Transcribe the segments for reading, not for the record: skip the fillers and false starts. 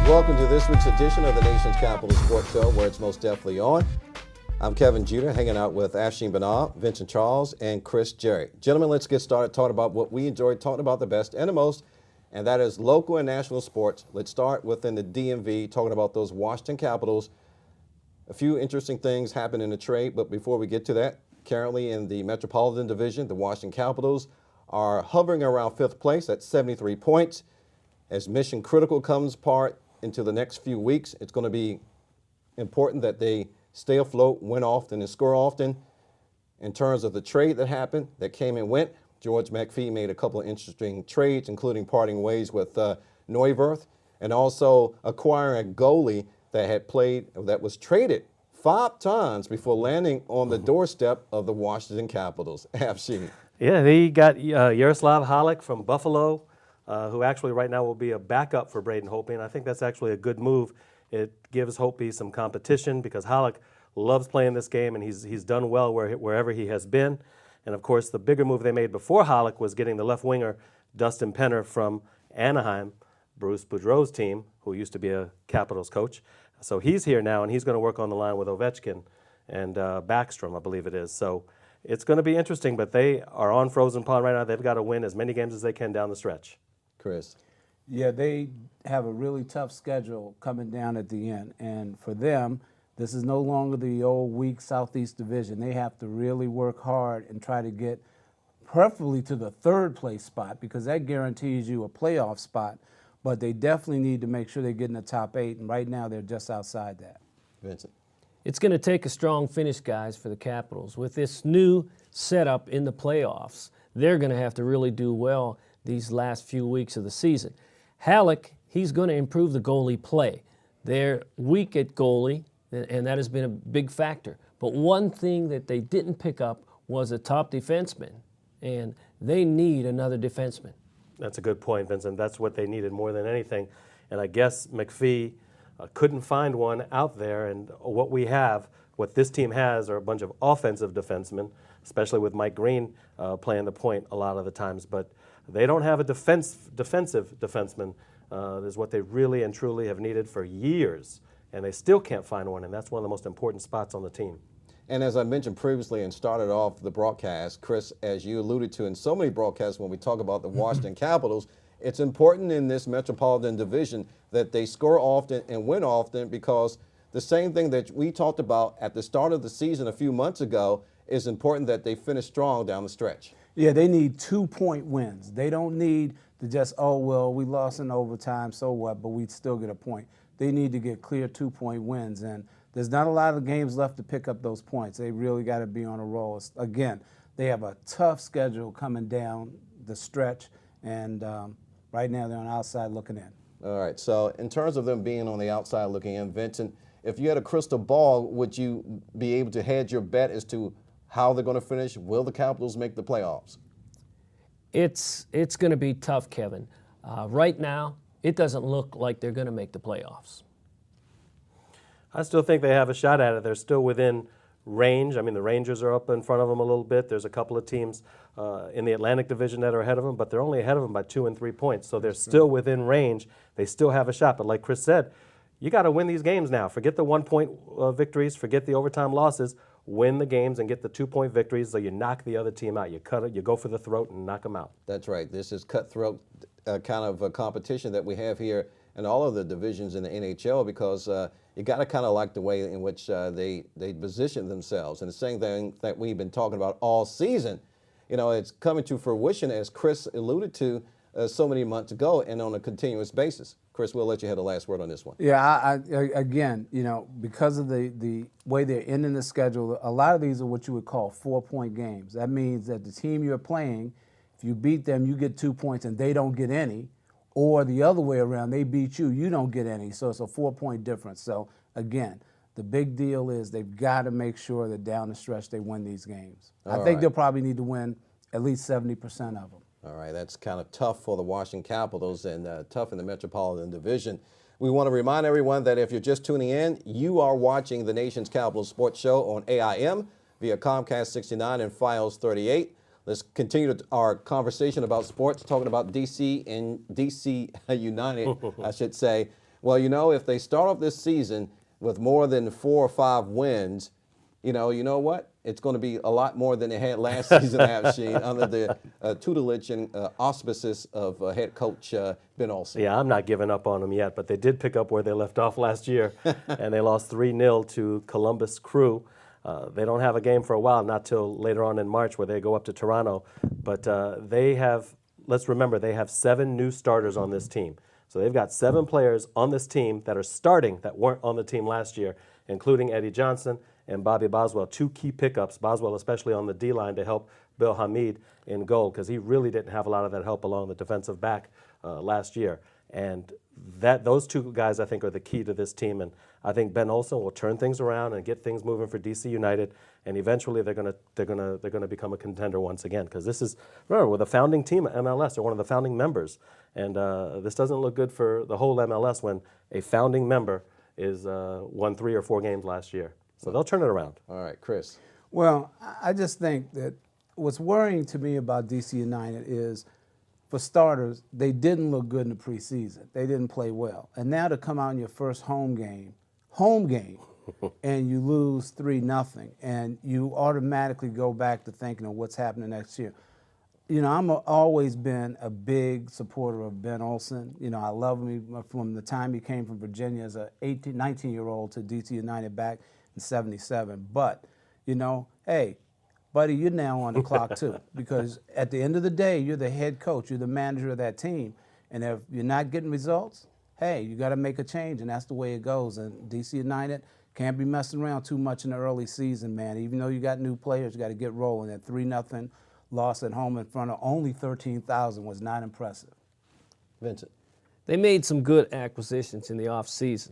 Welcome to this week's edition of the Nation's Capital Sports Show, where it's most definitely on. I'm Kevin Judah, hanging out with Afshin Banab, Vincent Charles, and Chris Jerry. Gentlemen, let's get started talking about what we enjoy talking about the best and the most, and that is local and national sports. Let's start within the DMV, talking about those Washington Capitals. A few interesting things happened in the trade, but before we get to that, currently in the Metropolitan Division, the Washington Capitals are hovering around 5th place at 73 points. As mission critical comes part into the next few weeks, it's going to be important that they stay afloat, win often, and score often. In terms of the trade that happened, that came and went, George McPhee made a couple of interesting trades, including parting ways with Neuwirth, and also acquiring a goalie that was traded 5 times before landing on the doorstep of the Washington Capitals. Afshin. Yeah, they got Yaroslav Halak from Buffalo, who actually right now will be a backup for Braden Holtby, and I think that's actually a good move. It gives Holtby some competition because Halak loves playing this game, and he's done well wherever he has been. And of course, the bigger move they made before Halak was getting the left winger Dustin Penner from Anaheim, Bruce Boudreau's team, who used to be a Capitals coach. So he's here now, and he's going to work on the line with Ovechkin and Backstrom, I believe it is. So it's going to be interesting, but they are on frozen pond right now. They've got to win as many games as they can down the stretch. Chris. Yeah, they have a really tough schedule coming down at the end. And for them, this is no longer the old weak Southeast Division. They have to really work hard and try to get preferably to the 3rd place spot, because that guarantees you a playoff spot. But they definitely need to make sure they get in the top 8. And right now, they're just outside that. Vincent. It's going to take a strong finish, guys, for the Capitals. With this new setup in the playoffs, they're going to have to really do well these last few weeks of the season. Halak, he's going to improve the goalie play. They're weak at goalie, and that has been a big factor. But one thing that they didn't pick up was a top defenseman, and they need another defenseman. That's a good point, Vincent. That's what they needed more than anything. And I guess McPhee couldn't find one out there, and what this team has are a bunch of offensive defensemen, especially with Mike Green playing the point a lot of the times. But they don't have a defensive defenseman. Is what they really and truly have needed for years, and they still can't find one, and that's one of the most important spots on the team. And as I mentioned previously and started off the broadcast, Chris, as you alluded to in so many broadcasts when we talk about the Washington Capitals, it's important in this Metropolitan Division that they score often and win often, because the same thing that we talked about at the start of the season a few months ago is important that they finish strong down the stretch. Yeah, they need 2-point wins. They don't need to just, oh, well, we lost in overtime, so what, but we'd still get a point. They need to get clear 2-point wins, and there's not a lot of games left to pick up those points. They really got to be on a roll. Again, they have a tough schedule coming down the stretch, and right now they're on the outside looking in. All right, so in terms of them being on the outside looking in, Vincent, if you had a crystal ball, would you be able to hedge your bet as to how they're going to finish? Will the Capitals make the playoffs? It's going to be tough, Kevin. Right now, it doesn't look like they're going to make the playoffs. I still think they have a shot at it. They're still within range. I mean, the Rangers are up in front of them a little bit. There's a couple of teams in the Atlantic Division that are ahead of them, but they're only ahead of them by 2 and 3 points. So they're still within range. They still have a shot. But like Chris said, you got to win these games now. Forget the 1-point victories. Forget the overtime losses. Win the games and get the 2-point victories, so you knock the other team out. You cut it, you go for the throat and knock them out. That's right. This is cutthroat kind of a competition that we have here in all of the divisions in the NHL, because you got to kind of like the way in which they position themselves. And the same thing that we've been talking about all season, you know, it's coming to fruition, as Chris alluded to so many months ago, and on a continuous basis. Chris, we'll let you have the last word on this one. Yeah, again, you know, because of the way they're ending the schedule, a lot of these are what you would call 4-point games. That means that the team you're playing, if you beat them, you get 2 points and they don't get any, or the other way around, they beat you, you don't get any. So it's a 4-point difference. So again, the big deal is they've got to make sure that down the stretch they win these games. I think they'll probably need to win at least 70% of them. All right, that's kind of tough for the Washington Capitals and tough in the Metropolitan Division. We want to remind everyone that if you're just tuning in, you are watching the Nation's Capital Sports Show on AIM via Comcast 69 and Fios 38. Let's continue our conversation about sports, talking about DC and DC United, I should say. Well, if they start off this season with more than 4 or 5 wins, you know what? It's going to be a lot more than they had last season, Absheen, under the tutelage and auspices of head coach Ben Olsen. Yeah, I'm not giving up on them yet, but they did pick up where they left off last year, and they lost 3-0 to Columbus Crew. They don't have a game for a while, not till later on in March where they go up to Toronto. But they have, let's remember, they have 7 new starters on this team. So they've got 7 players on this team that are starting that weren't on the team last year, including Eddie Johnson and Bobby Boswell, 2 key pickups, Boswell especially on the D-line to help Bill Hamid in goal, because he really didn't have a lot of that help along the defensive back last year. And those 2 guys, I think, are the key to this team. And I think Ben Olsen will turn things around and get things moving for DC United. And eventually, they're gonna become a contender once again. Because this is, remember, we're the founding team at MLS. They're one of the founding members. And this doesn't look good for the whole MLS when a founding member won 3 or 4 games last year. So they'll turn it around. All right, Chris. Well, I just think that what's worrying to me about DC United is, for starters, they didn't look good in the preseason. They didn't play well. And now to come out in your first home game, and you lose 3-0, and you automatically go back to thinking of what's happening next year. I'm always been a big supporter of Ben Olsen. I love him from the time he came from Virginia as a 19-year-old to DC United back in '77. But, hey, buddy, you're now on the clock too, because at the end of the day, you're the head coach, you're the manager of that team, and if you're not getting results, hey, you got to make a change, and that's the way it goes. And DC United can't be messing around too much in the early season, man. Even though you got new players, you got to get rolling. That 3-0 loss at home in front of only 13,000 was not impressive. Vincent. They made some good acquisitions in the offseason,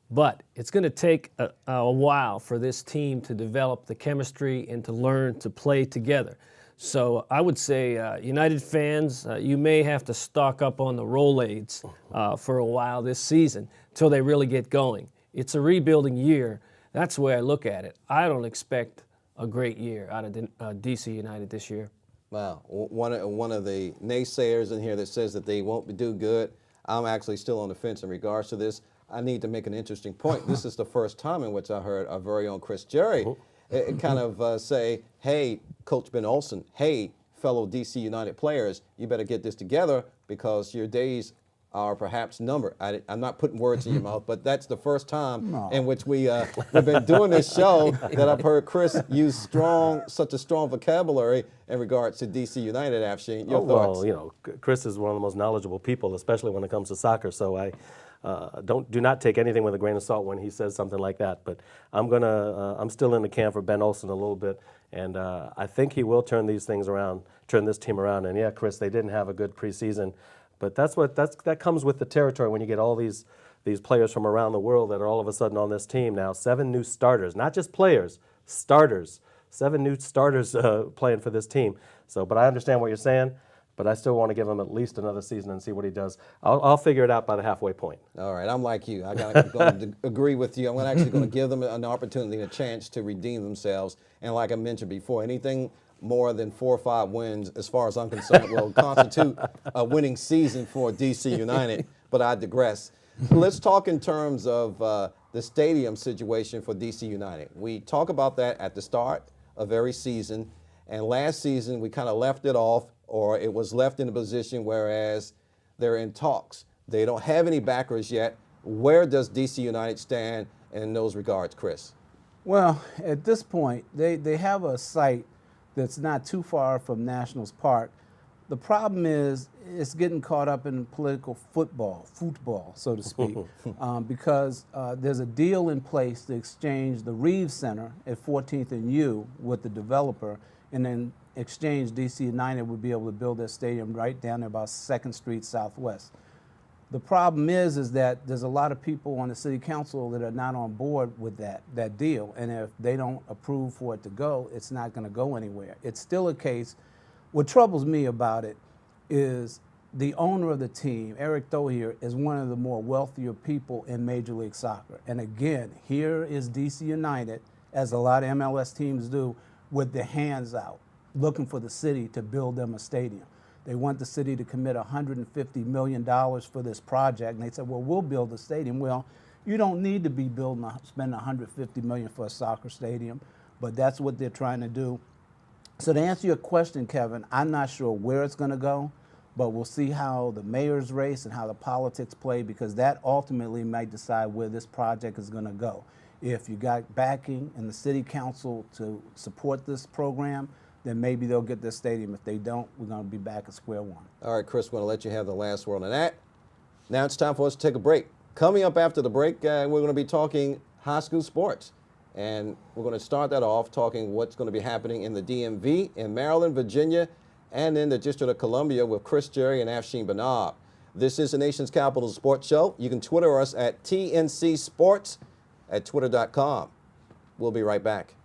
but it's going to take a while for this team to develop the chemistry and to learn to play together. So I would say, United fans, you may have to stock up on the Rolaids for a while this season till they really get going. It's a rebuilding year. That's the way I look at it. I don't expect a great year out of DC United this year. Wow, one of the naysayers in here that says that they won't do good, I'm actually still on the fence in regards to this. I need to make an interesting point. This is the first time in which I heard our very own Chris Jerry kind of say, hey, Coach Ben Olsen, hey, fellow DC United players, you better get this together because your days are perhaps numbered. I'm not putting words in your mouth, but that's the first time in which we've been doing this show that I've heard Chris use such a strong vocabulary in regards to DC United. Afshin, your thoughts? Well, Chris is one of the most knowledgeable people, especially when it comes to soccer. So I do not take anything with a grain of salt when he says something like that. But I'm still in the camp for Ben Olsen a little bit, and I think he will turn this team around. And yeah, Chris, they didn't have a good preseason. But that comes with the territory when you get all these players from around the world that are all of a sudden on this team now. 7 new starters, not just players, starters. 7 new starters playing for this team. But I understand what you're saying, but I still want to give him at least another season and see what he does. I'll figure it out by the halfway point. All right, I'm like you. I'm going to agree with you. I'm actually going to give them an opportunity, a chance to redeem themselves. And like I mentioned before, anything more than 4 or 5 wins, as far as I'm concerned, will constitute a winning season for DC United, but I digress. Let's talk in terms of the stadium situation for DC United. We talk about that at the start of every season, and last season we kind of left it off, or it was left in a position whereas they're in talks. They don't have any backers yet. Where does DC United stand in those regards, Chris? Well, at this point, they have a site that's not too far from Nationals Park. The problem is it's getting caught up in political football, so to speak, because there's a deal in place to exchange the Reeves Center at 14th and U with the developer, and then exchange DC United would be able to build their stadium right down there about 2nd Street Southwest. The problem is that there's a lot of people on the city council that are not on board with that deal, and if they don't approve for it to go, it's not going to go anywhere. It's still a case. What troubles me about it is the owner of the team, Eric Thohier, is one of the more wealthier people in Major League Soccer. And again, here is DC United, as a lot of MLS teams do, with their hands out, looking for the city to build them a stadium. They want the city to commit $150 million for this project. And they said, well, we'll build the stadium. Well, you don't need to be spending $150 million for a soccer stadium, but that's what they're trying to do. So to answer your question, Kevin, I'm not sure where it's going to go, but we'll see how the mayor's race and how the politics play, because that ultimately might decide where this project is going to go. If you got backing in the city council to support this program, then maybe they'll get this stadium. If they don't, we're going to be back at square one. All right, Chris, we're going to let you have the last word on that. Now it's time for us to take a break. Coming up after the break, we're going to be talking high school sports. And we're going to start that off talking what's going to be happening in the DMV, in Maryland, Virginia, and in the District of Columbia with Chris Jerry and Afshin Banab. This is the nation's capital sports show. You can Twitter us at TNC Sports at twitter.com. We'll be right back.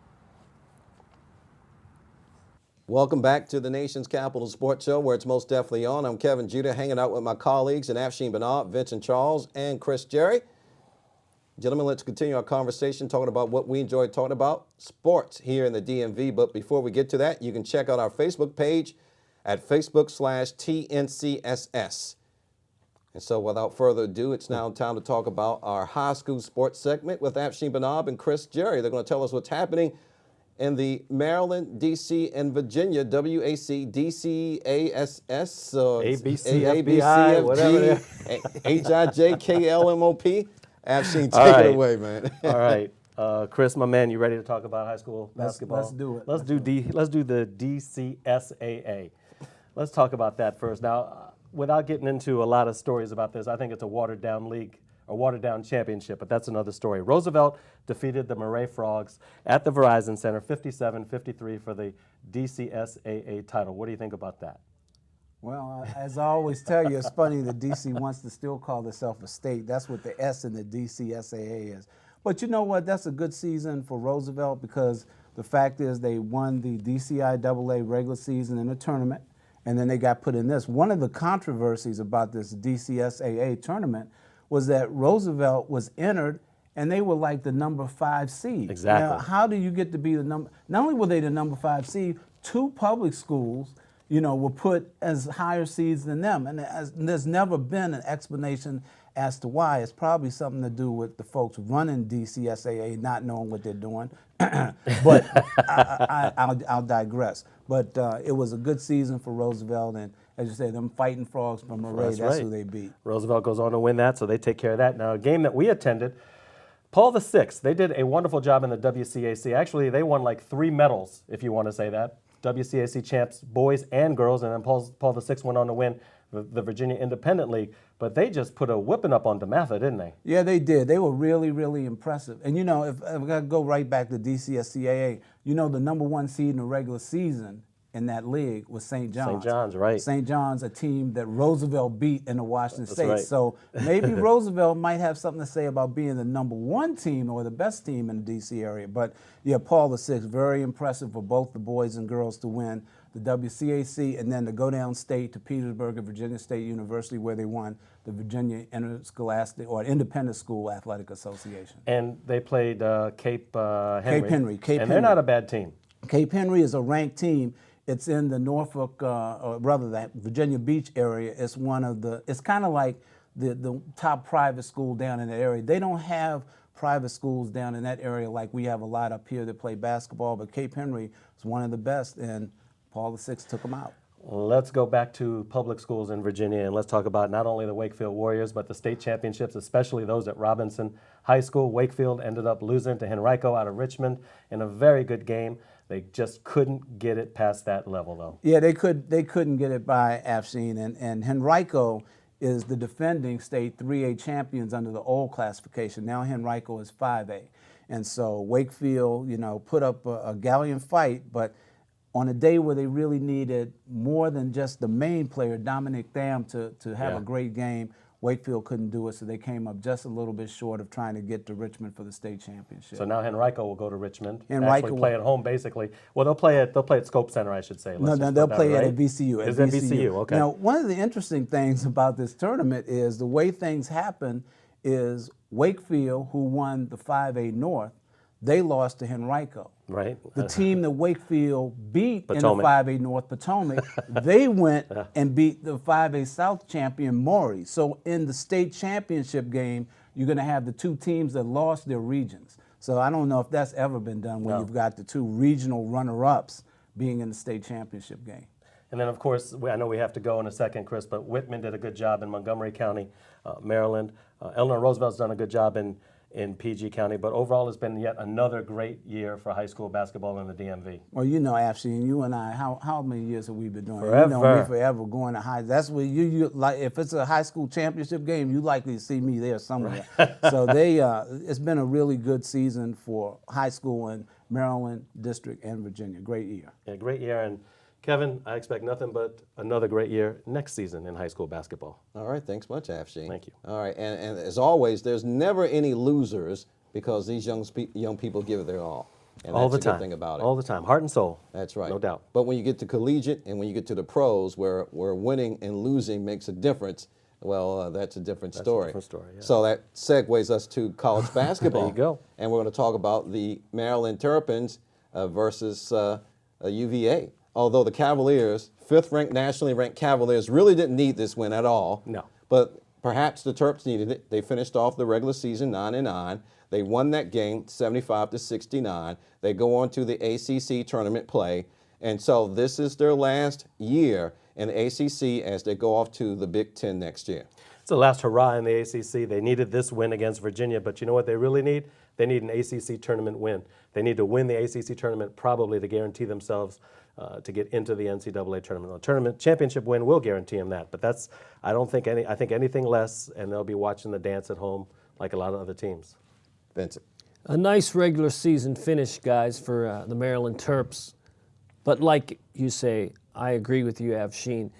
Welcome back to the nation's capital sports show, where it's most definitely on. I'm Kevin Judah, hanging out with my colleagues in Afshin Banab, Vincent Charles, and Chris Jerry. Gentlemen, let's continue our conversation talking about what we enjoy talking about, sports here in the DMV. But before we get to that, you can check out our Facebook page at Facebook/TNCSS. And so without further ado, it's now time to talk about our high school sports segment with Afshin Banab and Chris Jerry. They're going to tell us what's happening in the Maryland, D.C., and Virginia WAC, DCASS, ABC, FBI, whatever. HIJKLMOP. Afshin, take right. it away, man. All right. Chris, my man, you ready to talk about high school basketball? Let's do it. Let's do the DCSAA. Let's talk about that first. Now, without getting into a lot of stories about this, I think it's a watered-down league, a watered-down championship, but that's another story. Roosevelt defeated the Murray Frogs at the Verizon Center, 57-53 for the DCSAA title. What do you think about that? Well, as I always tell you, it's funny that D.C. wants to still call itself a state. That's what the S in the DCSAA is. But you know what? That's a good season for Roosevelt, because the fact is they won the DCIAA regular season in a tournament, and then they got put in this. One of the controversies about this DCSAA tournament was that Roosevelt was entered, and they were like the number 5 seed. Exactly. Now, how do you get to be the number? Not only were they the number 5 seed, 2 public schools, were put as higher seeds than them. And there's never been an explanation as to why. It's probably something to do with the folks running DCSAA not knowing what they're doing. But I'll digress. But it was a good season for Roosevelt. And as you say, them Fighting Frogs from Murray, that's who they beat. Roosevelt goes on to win that, so they take care of that. Now, a game that we attended, Paul VI, they did a wonderful job in the WCAC. Actually, they won like 3 medals, if you want to say that. WCAC champs, boys and girls, and then Paul VI went on to win the Virginia Independent League. But they just put a whipping up on DeMatha, didn't they? Yeah, they did. They were really, really impressive. And if I got to go right back to DCSCAA, the number 1 seed in the regular season in that league was St. John's. St. John's, right. St. John's, a team that Roosevelt beat in the Washington State. Right. So maybe Roosevelt might have something to say about being the number 1 team or the best team in the D.C. area. But yeah, Paul VI, very impressive for both the boys and girls to win the WCAC and then to go down state to Petersburg at Virginia State University, where they won the Virginia Interscholastic or Independent School Athletic Association. And they played Cape Henry. Cape Henry. They're not a bad team. Cape Henry is a ranked team. It's in the Norfolk, or rather that Virginia Beach area. It's it's kind of like the top private school down in that area. They don't have private schools down in that area like we have a lot up here that play basketball, but Cape Henry is one of the best, and Paul VI took them out. Let's go back to public schools in Virginia, and let's talk about not only the Wakefield Warriors, but the state championships, especially those at Robinson High School. Wakefield ended up losing to Henrico out of Richmond in a very good game. They just couldn't get it past that level, though. Yeah, they couldn't get it by Afshin, and Henrico is the defending state 3A champions under the old classification. Now Henrico is 5A. And so Wakefield, put up a gallant fight, but on a day where they really needed more than just the main player, Dominic Tham, to have a great game, Wakefield couldn't do it, so they came up just a little bit short of trying to get to Richmond for the state championship. So now Henrico will go to Richmond. Henrico actually play at home, basically. Well, they'll play at Scope Center, I should say. No, they'll play at VCU. Is it VCU? Okay. Now, one of the interesting things about this tournament is the way things happen is Wakefield, who won the 5A North, they lost to Henrico. Right. The team that Wakefield beat in the Potomac. 5A North Potomac, they went and beat the 5A South champion Maury. So in the state championship game, you're going to have the two teams that lost their regions. So I don't know if that's ever been done when you've got the two regional runner-ups being in the state championship game. And then, of course, I know we have to go in a second, Chris, but Whitman did a good job in Montgomery County, Maryland. Eleanor Roosevelt's done a good job in PG County, but overall it's been yet another great year for high school basketball in the DMV. Well, you know, Ashley, and you and I, how many years have we been doing it? Forever. You know me forever going to high. That's where you like. If it's a high school championship game, you likely to see me there somewhere. So it's been a really good season for high school in Maryland District and Virginia. Great year. Yeah, great year. And Kevin, I expect nothing but another great year next season in high school basketball. All right, thanks much, Afshin. Thank you. All right, and as always, there's never any losers because these young people give it their all. And All the that's a time. good thing about it. All the time. Heart and soul. That's right. No doubt. But when you get to collegiate and when you get to the pros where winning and losing makes a difference, well, that's a different story. different story, yeah. So that segues us to college basketball. There you go. And we're going to talk about the Maryland Terrapins versus UVA. Although the Cavaliers, nationally ranked Cavaliers, really didn't need this win at all. No. But perhaps the Terps needed it. They finished off the regular season 9-9. They won that game 75-69. They go on to the ACC tournament play. And so this is their last year in the ACC as they go off to the Big Ten next year. It's the last hurrah in the ACC. They needed this win against Virginia, but you know what they really need? They need an ACC tournament win. They need to win the ACC tournament probably to guarantee themselves to get into the NCAA tournament. A tournament championship win will guarantee them that, but I think anything less, and they'll be watching the dance at home like a lot of other teams. Vincent. A nice regular season finish, guys, for the Maryland Terps. But like you say, I agree with you, Avsheen.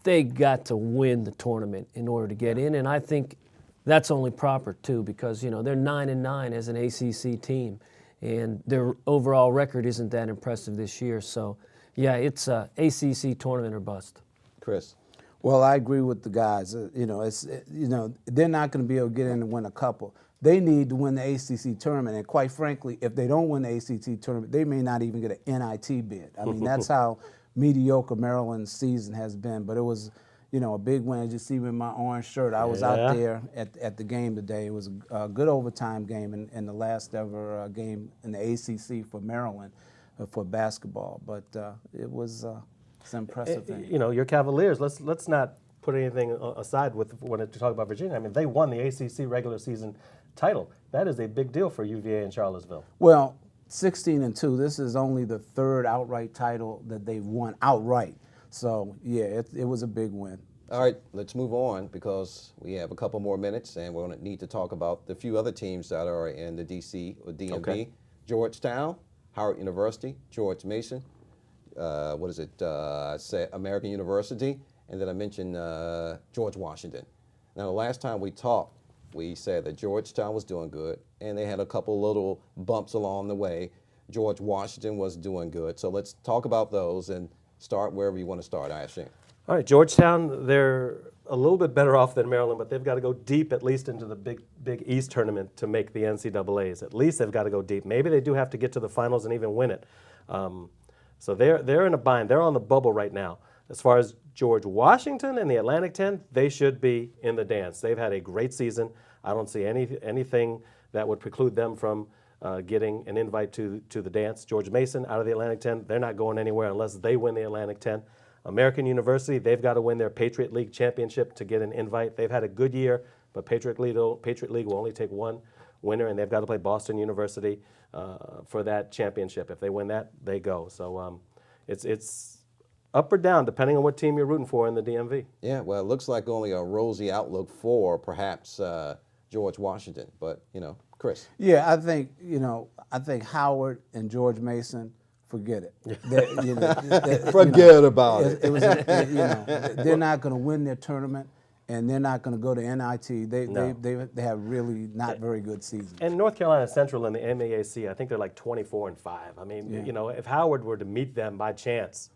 They got to win the tournament in order to get in, and I think that's only proper too, because they're 9-9 as an ACC team, and their overall record isn't that impressive this year. So, yeah, it's a ACC tournament or bust. Chris. Well, I agree with the guys. They're not going to be able to get in and win a couple. They need to win the ACC tournament, and quite frankly, if they don't win the ACC tournament, they may not even get an NIT bid. I mean, that's how mediocre Maryland's season has been. But it was, a big win. As you see with my orange shirt, I was out there at the game today. It was a good overtime game and the last ever game in the ACC for Maryland for basketball. But it was it's an impressive thing. Your Cavaliers, let's not put anything aside when you talk about Virginia. I mean, they won the ACC regular season title. That is a big deal for UVA and Charlottesville. Well, 16-2. This is only the third outright title that they've won outright. So, yeah, it was a big win. All right, let's move on because we have a couple more minutes and we're going to need to talk about the few other teams that are in the DC or DMV. Okay. Georgetown, Howard University, George Mason, American University, and then I mentioned George Washington. Now, the last time we talked, we said that Georgetown was doing good, and they had a couple little bumps along the way. George Washington was doing good. So let's talk about those and start wherever you want to start, Ashley. All right, Georgetown, they're a little bit better off than Maryland, but they've got to go deep at least into the Big East tournament to make the NCAAs. At least they've got to go deep. Maybe they do have to get to the finals and even win it. So they're in a bind. They're on the bubble right now. As far as George Washington and the Atlantic 10, they should be in the dance. They've had a great season. I don't see anything that would preclude them from getting an invite to the dance. George Mason out of the Atlantic 10, they're not going anywhere unless they win the Atlantic 10. American University, they've got to win their Patriot League championship to get an invite. They've had a good year, but Patriot League will only take one winner, and they've got to play Boston University for that championship. If they win that, they go. So it's up or down, depending on what team you're rooting for in the DMV. Yeah, well, it looks like only a rosy outlook for perhaps George Washington, but, Chris. Yeah, I think Howard and George Mason, forget it. Forget about it. They're not going to win their tournament, and they're not going to go to NIT. They have really not very good seasons. And North Carolina Central in the MAAC, I think they're like 24-5. I mean, if Howard were to meet them by chance,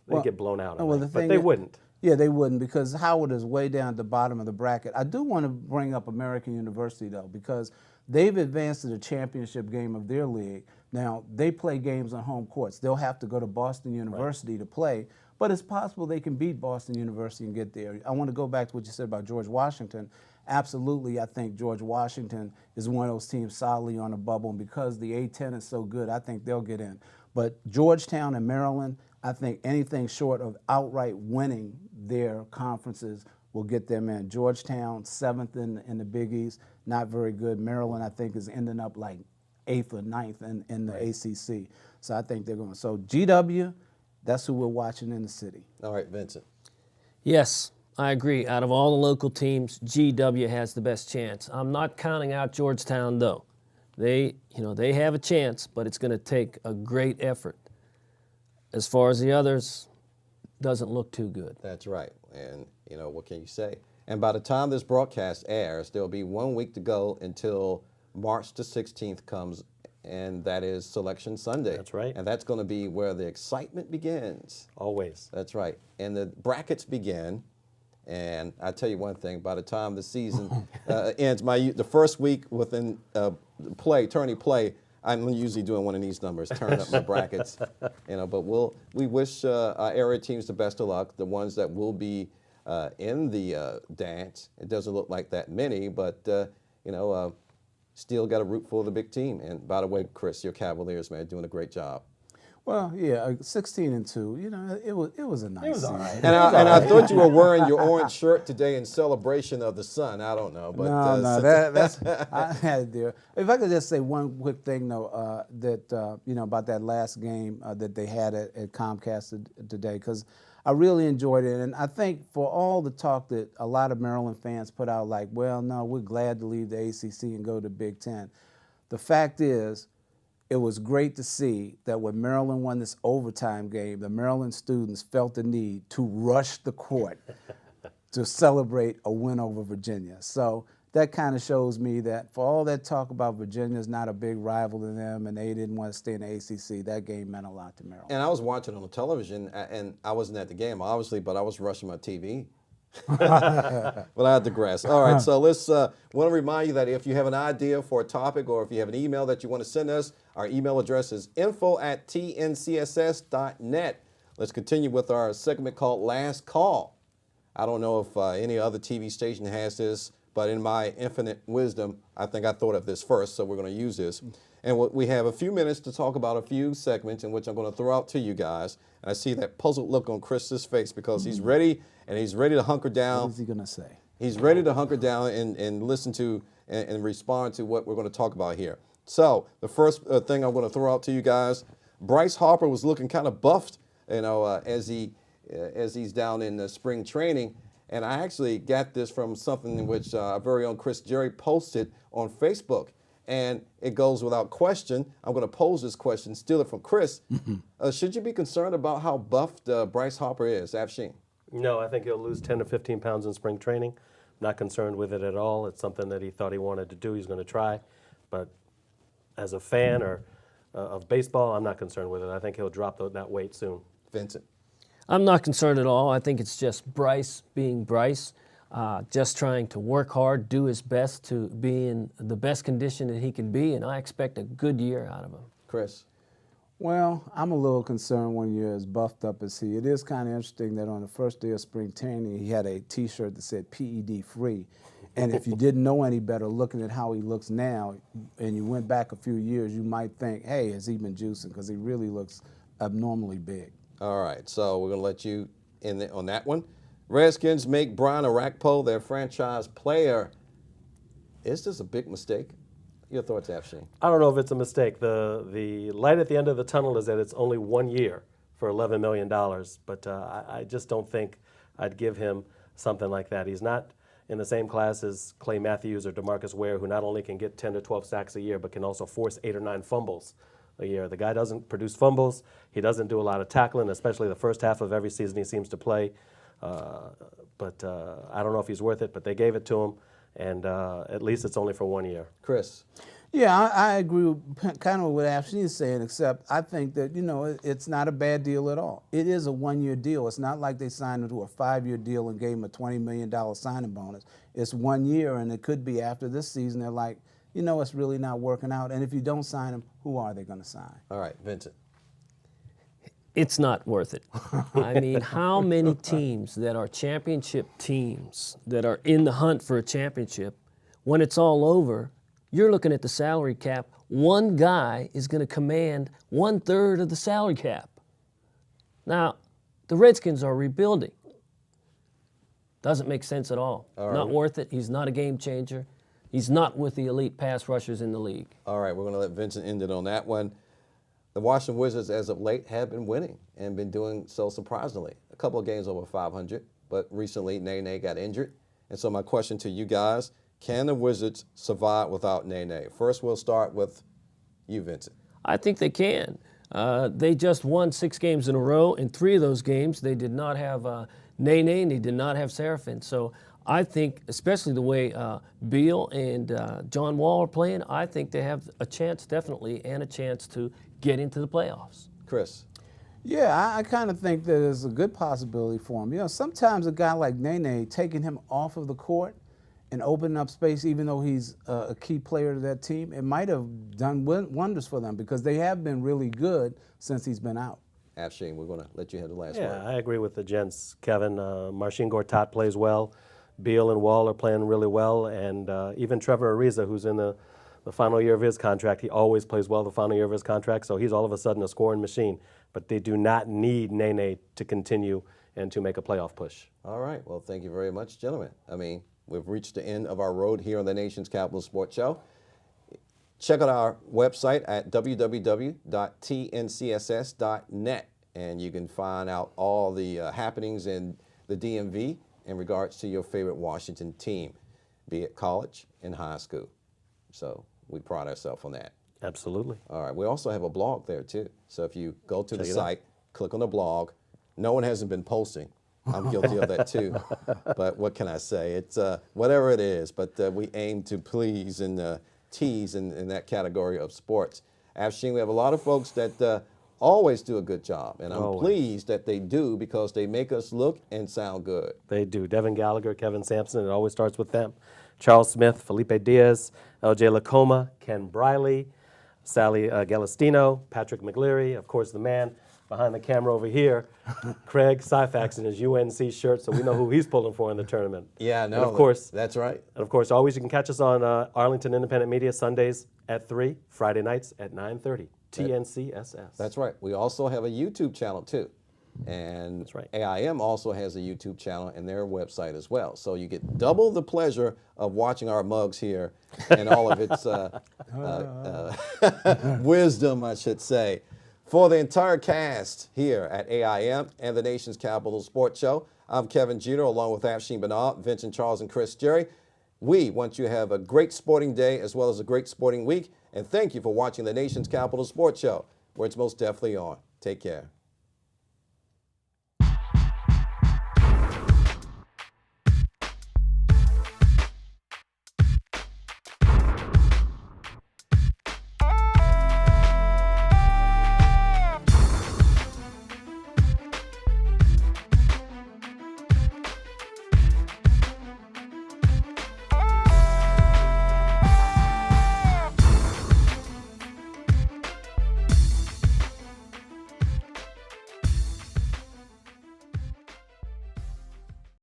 they'd get blown out. But they wouldn't. Yeah, they wouldn't, because Howard is way down at the bottom of the bracket. I do want to bring up American University, though, because They've advanced to the championship game of their league. Now, they play games on home courts. They'll have to go to Boston University to play, but it's possible they can beat Boston University and get there. I want to go back to what you said about George Washington. Absolutely, I think George Washington is one of those teams solidly on the bubble, and because the A-10 is so good, I think they'll get in. But Georgetown and Maryland, I think anything short of outright winning their conferences will get them in. Georgetown, 7th in the Big East, not very good. Maryland, I think, is ending up like 8th or 9th in the ACC. So I think they're going. So GW, that's who we're watching in the city. All right, Vincent. Yes, I agree. Out of all the local teams, GW has the best chance. I'm not counting out Georgetown, though. They have a chance, but it's going to take a great effort. As far as the others, doesn't look too good. That's right. And, what can you say? And by the time this broadcast airs, there'll be 1 week to go until March the 16th comes, and that is Selection Sunday. That's right. And that's going to be where the excitement begins. Always. That's right. And the brackets begin. And I tell you one thing, by the time the season ends, the first week within tourney play, I'm usually doing one of these numbers, turn up my brackets. But we wish our area teams the best of luck, the ones that will be in the dance. It doesn't look like that many, but still got to root for the big team. And by the way, Chris, your Cavaliers, man, doing a great job. Well, yeah, 16-2. It was a nice. It was all right. And I thought you were wearing your orange shirt today in celebration of the sun. I don't know, but no, that's I had it there. If I could just say one quick thing though, about that last game that they had at Comcast today, because I really enjoyed it, and I think for all the talk that a lot of Maryland fans put out, like, well, no, we're glad to leave the ACC and go to Big Ten. The fact is, it was great to see that when Maryland won this overtime game, the Maryland students felt the need to rush the court to celebrate a win over Virginia. So that kind of shows me that for all that talk about Virginia's not a big rival to them and they didn't want to stay in the ACC, that game meant a lot to Maryland. And I was watching on the television, and I wasn't at the game, obviously, but I was rushing my TV. But I digress. All right, so let's want to remind you that if you have an idea for a topic or if you have an email that you want to send us, our email address is info@tncss.net. Let's continue with our segment called Last Call. I don't know if any other TV station has this, but in my infinite wisdom, I think I thought of this first, so we're going to use this. And we have a few minutes to talk about a few segments in which I'm going to throw out to you guys. And I see that puzzled look on Chris's face because he's ready, and he's ready to hunker down. What is he going to say? He's ready to hunker down and listen to and respond to what we're going to talk about here. So the first thing I'm going to throw out to you guys, Bryce Harper was looking kind of buffed, as he's down in the spring training. And I actually got this from something in which our very own Chris Jerry posted on Facebook. And it goes without question. I'm going to pose this question, steal it from Chris. Should you be concerned about how buffed Bryce Harper is, Afshin? No, I think he'll lose 10 to 15 pounds in spring training. Not concerned with it at all. It's something that he thought he wanted to do. He's going to try. But as a fan of baseball, I'm not concerned with it. I think he'll drop that weight soon. Vincent? I'm not concerned at all. I think it's just Bryce being Bryce, just trying to work hard, do his best to be in the best condition that he can be, and I expect a good year out of him. Chris? Well, I'm a little concerned when you're as buffed up as he. It is kind of interesting that on the first day of spring training, he had a T-shirt that said PED free. And if you didn't know any better, looking at how he looks now, and you went back a few years, you might think, hey, has he been juicing? Because he really looks abnormally big. All right, so we're going to let you in on that one. Redskins make Brian Orakpo their franchise player. Is this a big mistake? Your thoughts, Afshin? I don't know if it's a mistake. The light at the end of the tunnel is that it's only 1 year for $11 million, but I just don't think I'd give him something like that. He's not in the same class as Clay Matthews or DeMarcus Ware, who not only can get 10 to 12 sacks a year, but can also force 8 or 9 fumbles a year. The guy doesn't produce fumbles. He doesn't do a lot of tackling, especially the first half of every season he seems to play. But I don't know if he's worth it, but they gave it to him, and at least it's only for 1 year. Chris? Yeah, I agree with kind of what Afshin is saying, except I think that, it's not a bad deal at all. It is a 1 year deal. It's not like they signed him to a 5-year deal and gave him a $20 million signing bonus. It's 1 year, and it could be after this season they're like, you know it's really not working out. And if you don't sign him, who are they going to sign? All right, Vincent. It's not worth it. I mean, how many teams that are championship teams that are in the hunt for a championship, when it's all over, you're looking at the salary cap, one guy is going to command 1/3 of the salary cap. Now, the Redskins are rebuilding. Doesn't make sense at all. Not worth it. He's not a game changer. He's not with the elite pass rushers in the league. All right, we're going to let Vincent end it on that one. The Washington Wizards, as of late, have been winning and been doing so surprisingly. A couple of games over 500, but recently Nene got injured. And so my question to you guys, can the Wizards survive without Nene? First, we'll start with you, Vincent. I think they can. They just won 6 games in a row. In 3 of those games, they did not have Nene and they did not have Seraphin. So I think, especially the way Beal and John Wall are playing, I think they have a chance, definitely, and a chance to get into the playoffs. Chris. Yeah, I kind of think that there's a good possibility for him. You know, sometimes a guy like Nene, taking him off of the court and opening up space, even though he's a key player to that team, it might have done wonders for them because they have been really good since he's been out. Afshin, we're going to let you have the last Yeah, word. I agree with the gents, Kevin. Marcin Gortat plays well. Beal and Wall are playing really well. And even Trevor Ariza, who's in the final year of his contract, he always plays well the final year of his contract. So he's all of a sudden a scoring machine. But they do not need Nene to continue and to make a playoff push. All right. Well, thank you very much, gentlemen. I mean, we've reached the end of our road here on the Nation's Capital Sports Show. Check out our website at www.tncss.net, and you can find out all the happenings in the DMV in regards to your favorite Washington team, be it college and high school. So we pride ourselves on that. Absolutely. All right. We also have a blog there, too. So if you go to the site, click on the blog. No one hasn't been posting. I'm guilty of that, too. But what can I say? It's whatever it is. But we aim to please and tease in that category of sports. Afshin, we have a lot of folks that always do a good job. And I'm pleased that they do because they make us look and sound good. They do. Devin Gallagher, Kevin Sampson, it always starts with them. Charles Smith, Felipe Diaz, LJ Lacoma, Ken Briley, Sally Galestino, Patrick McLeary, of course the man behind the camera over here, Craig Syfax in his UNC shirt, so we know who he's pulling for in the tournament. Yeah, no, and of course, that's right. And of course, always you can catch us on Arlington Independent Media Sundays at 3, Friday nights at 9:30, TNCSS. That's right. We also have a YouTube channel, too. And That's right. AIM also has a YouTube channel and their website as well. So you get double the pleasure of watching our mugs here and all of its wisdom, I should say. For the entire cast here at AIM and the Nation's Capital Sports Show, I'm Kevin Jeter along with Afshin Bernard, Vincent Charles, and Chris Jerry. We want you to have a great sporting day as well as a great sporting week. And thank you for watching the Nation's Capital Sports Show, where it's most definitely on. Take care.